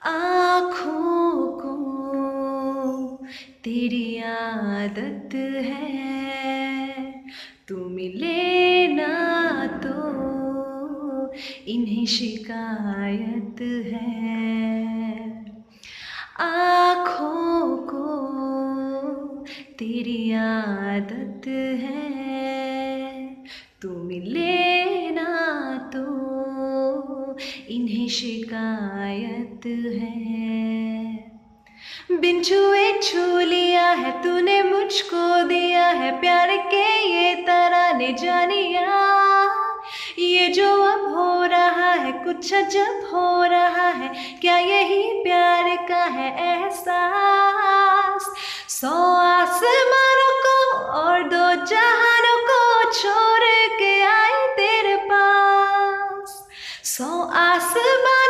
आँखों को तेरी आदत है, तू मिले ना तो इन्हें शिकायत है। आँखों को तेरी आदत है, तू मिले ना तो इन्हें शिकायत है। बिन छुए छू लिया है तूने मुझको, दिया है प्यार के ये तराने जानिया। ये जो अब हो रहा है कुछ अजब हो रहा है, क्या यही प्यार का है एहसास। 100 आसमानों को और 2 जहानों को छोड़ के आए तेरे पास। 100 आसमान